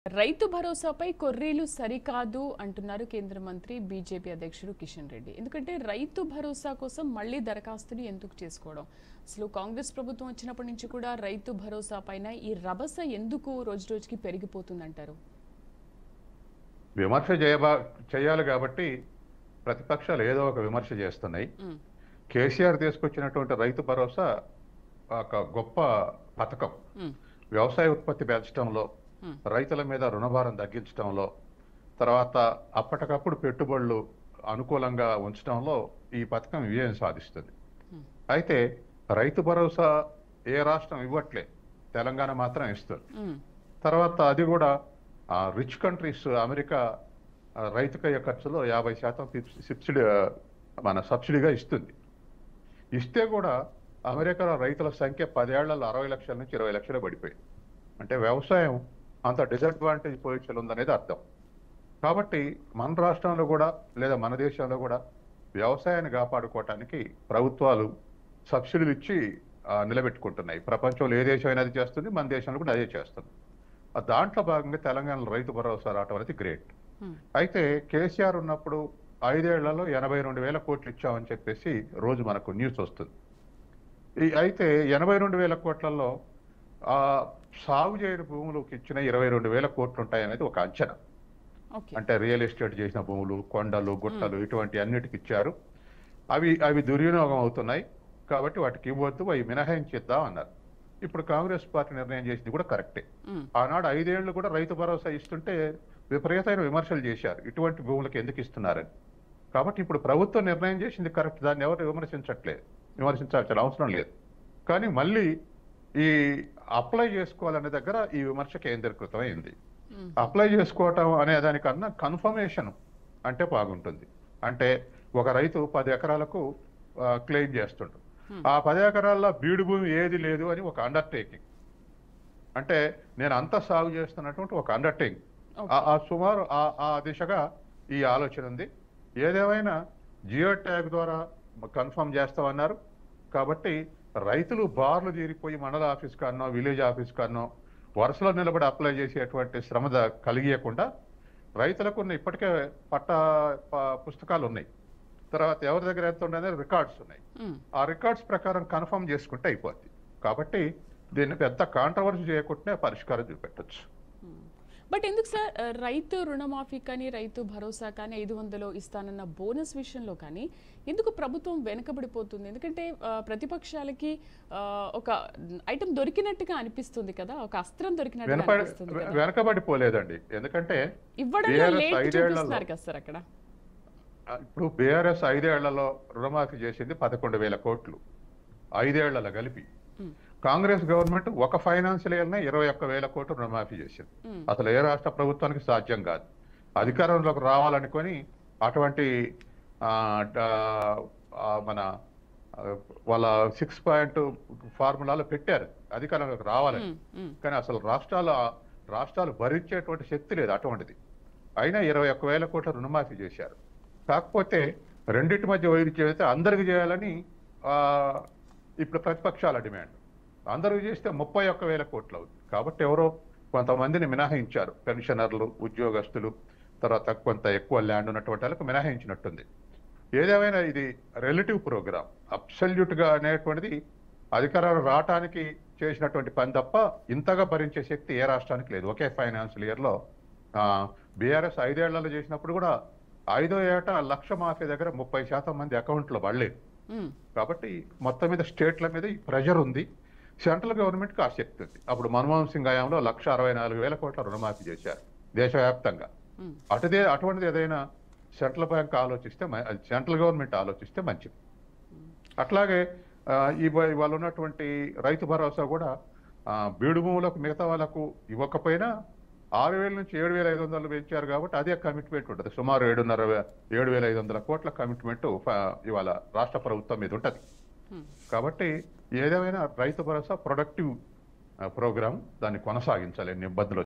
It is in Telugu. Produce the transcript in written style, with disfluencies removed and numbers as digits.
రైతు భరోసాపై కొర్రీలు సరికాదు అంటున్నారు కేంద్ర మంత్రి బీజేపీ అధ్యక్షుడు కిషన్ రెడ్డి. ఎందుకంటే రైతు భరోసా కోసం మళ్లీ దరఖాస్తులు ఎందుకు చేసుకోవడం? అసలు కాంగ్రెస్ ప్రభుత్వం వచ్చినప్పటి నుంచి కూడా రైతు భరోసా పైన ఈ రభస ఎందుకు రోజురోజుకి పెరిగిపోతుందంటారు? విమర్శ చేయాలి కాబట్టి ప్రతిపక్షాలు ఏదో ఒక విమర్శ చేస్తున్నాయి. కేసీఆర్ తీసుకొచ్చినటువంటి రైతు భరోసా ఒక గొప్ప పథకం. వ్యవసాయ ఉత్పత్తి పెంచడంలో, రైతుల మీద రుణభారం తగ్గించడంలో, తర్వాత అప్పటికప్పుడు పెట్టుబడులు అనుకూలంగా ఉంచడంలో ఈ పథకం విజయం సాధిస్తుంది. అయితే రైతు భరోసా ఏ రాష్ట్రం ఇవ్వట్లే, తెలంగాణ మాత్రం ఇస్తుంది. తర్వాత అది కూడా రిచ్ కంట్రీస్, అమెరికా రైతుకయ్య ఖర్చులో 50% సబ్సిడీగా ఇస్తుంది. ఇస్తే కూడా అమెరికాలో రైతుల సంఖ్య 10 ఏళ్లలో 60 లక్షల నుంచి 20 లక్షలు పడిపోయింది. అంటే వ్యవసాయం అంత డిసడ్వాంటేజ్ పొజిషన్ ఉందనేది అర్థం. కాబట్టి మన రాష్ట్రంలో కూడా లేదా మన దేశంలో కూడా వ్యవసాయాన్ని కాపాడుకోవటానికి ప్రభుత్వాలు సబ్సిడీలు ఇచ్చి నిలబెట్టుకుంటున్నాయి. ప్రపంచంలో ఏ దేశమైనా అది చేస్తుంది, మన దేశంలో కూడా అదే చేస్తుంది. దాంట్లో భాగంగా తెలంగాణలో రైతు భరోసా రావటం అనేది గ్రేట్. అయితే కేసీఆర్ ఉన్నప్పుడు 5 ఏళ్లలో 82,000 కోట్లు ఇచ్చామని చెప్పేసి రోజు మనకు న్యూస్ వస్తుంది. అయితే 82,000 కోట్లలో సాగు చేయని భూములకు ఇచ్చిన 22,000 కోట్లు ఉంటాయనేది ఒక అంచనా. అంటే రియల్ ఎస్టేట్ చేసిన భూములు, కొండలు, గుట్టలు ఇటువంటి అన్నిటికి ఇచ్చారు. అవి దుర్వినియోగం అవుతున్నాయి కాబట్టి వాటికి ఇవ్వద్దు, అవి మినహాయించిద్దాం అన్నారు. ఇప్పుడు కాంగ్రెస్ పార్టీ నిర్ణయం చేసింది కూడా కరెక్టే. ఆనాడు 5 ఏళ్లు కూడా రైతు భరోసా ఇస్తుంటే విపరీతమైన విమర్శలు చేశారు, ఇటువంటి భూములకు ఎందుకు ఇస్తున్నారని. కాబట్టి ఇప్పుడు ప్రభుత్వం నిర్ణయం చేసింది కరెక్ట్, దాన్ని ఎవరు విమర్శించాల్సిన అవసరం లేదు. కానీ మళ్ళీ ఈ అప్లై చేసుకోవాలనే దగ్గర ఈ విమర్శ కేంద్రీకృతం అయింది. అప్లై చేసుకోవటం అనే దానికన్నా కన్ఫర్మేషన్ అంటే బాగుంటుంది. అంటే ఒక రైతు 10 ఎకరాలకు క్లెయిమ్ చేస్తుంటాడు. ఆ 10 ఎకరాల్లో బీడు భూమి ఏది లేదు అని ఒక అండర్టేకింగ్, అంటే నేను అంతా సాగు చేస్తున్నటువంటి ఒక అండర్టేకింగ్. సుమారు ఆ దిశగా ఈ ఆలోచన ఉంది. ఏదేమైనా జియో ట్యాగ్ ద్వారా కన్ఫర్మ్ చేస్తామన్నారు. కాబట్టి రైతులు బార్లు తీరిపోయి మండల office Kanna, village office Kanna వరుసలో నిలబడి అప్లై చేసేటువంటి శ్రమ కలిగియకుండా రైతులకు ఇప్పటికే పుస్తకాలు ఉన్నాయి. తర్వాత ఎవరి దగ్గర ఎంత ఉండేది రికార్డ్స్ ఉన్నాయి. ఆ రికార్డ్స్ ప్రకారం కన్ఫర్మ్ చేసుకుంటే అయిపోద్ది. కాబట్టి దీన్ని పెద్ద కాంట్రవర్సీ చేయకుండానే పరిష్కారం చూపెట్టచ్చు. బట్ ఎందుకు సార్ రైతు రుణమాఫీ కానీ, రైతు భరోసా కానీ, 500 ఇస్తానన్న బోనస్ విషయంలో కానీ ఎందుకు ప్రభుత్వం వెనకబడిపోతుంది? ఎందుకంటే ప్రతిపక్షాలకి ఒక ఐటమ్ దొరికినట్టుగా అనిపిస్తుంది కదా, ఒక అస్త్రం దొరికినట్టుగా అనిపిస్తుంది. వెనకబడిపోలేదండి, ఎందుకంటే ఇవ్వడంలో లేట్ చూపిస్తున్నారు కదా సార్ అక్కడ. ఇప్పుడు బీఆర్ఎస్ 5 ఏళ్లలో రుణమాఫీ చేసింది 11,000 కోట్లు, 5 ఏళ్లలో కలిపి. కాంగ్రెస్ గవర్నమెంట్ ఒక ఫైనాన్షియల్ ఇయర్నే 21,000 కోట్లు రుణమాఫీ చేసింది. అసలు ఏ రాష్ట్ర ప్రభుత్వానికి సాధ్యం కాదు. అధికారంలోకి రావాలనుకొని అటువంటి వాళ్ళ 6 పాయింట్ ఫార్ములాలో పెట్టారు అధికారంలోకి రావాలని. కానీ అసలు రాష్ట్రాలు భరించేటువంటి శక్తి లేదు అటువంటిది. అయినా 21,000 కోట్ల రుణమాఫీ చేశారు. కాకపోతే రెండింటి మధ్య వైరుధ్యం అయితే అందరికి చేయాలని ఇప్పుడు ప్రతిపక్షాల డిమాండ్. అందరికి చేస్తే 31,000 కోట్లు అవుతుంది. కాబట్టి ఎవరో కొంతమందిని మినహాయించారు, పెన్షనర్లు, ఉద్యోగస్తులు, తర్వాత కొంత ఎక్కువ ల్యాండ్ ఉన్నటువంటి వాళ్ళకు మినహాయించినట్టుంది. ఏదేమైనా ఇది రిలేటివ్ ప్రోగ్రామ్. అబ్సల్యూట్గా అనేటువంటిది అధికారాలు రావటానికి చేసినటువంటి పని తప్ప ఇంతగా భరించే శక్తి ఏ రాష్ట్రానికి లేదు. ఒకే ఫైనాన్షియల్ ఇయర్లో బీఆర్ఎస్ 5 ఏళ్లలో చేసినప్పుడు కూడా 5వ ఏట 1,00,000 మాఫీ దగ్గర 30% మంది అకౌంట్లో పడలేదు. కాబట్టి మొత్తం మీద స్టేట్ల మీద ఈ ప్రెషర్ ఉంది. సెంట్రల్ గవర్నమెంట్కి ఆ శక్తి ఉంది. అప్పుడు మన్మోహన్ సింగ్ హయాంలో 1,64,000 కోట్ల రుణమాఫీ చేశారు దేశవ్యాప్తంగా. అటువంటిది ఏదైనా సెంట్రల్ బ్యాంక్ ఆలోచిస్తే, సెంట్రల్ గవర్నమెంట్ ఆలోచిస్తే మంచిది. అట్లాగే ఇవాళ ఉన్నటువంటి రైతు భరోసా కూడా బీడు భూములకు మిగతా వాళ్ళకు ఇవ్వకపోయినా 6,000 నుంచి 7,500 పెంచారు కాబట్టి అదే కమిట్మెంట్ ఉంటుంది. సుమారు 7,500 కోట్ల కమిట్మెంట్ ఇవాళ రాష్ట్ర ప్రభుత్వం మీద ఉంటుంది. కాబట్టి ఏదేమైనా రైతు భరోసా ప్రొడక్టివ్ ప్రోగ్రామ్, దాన్ని కొనసాగించాలి నిబంధనలు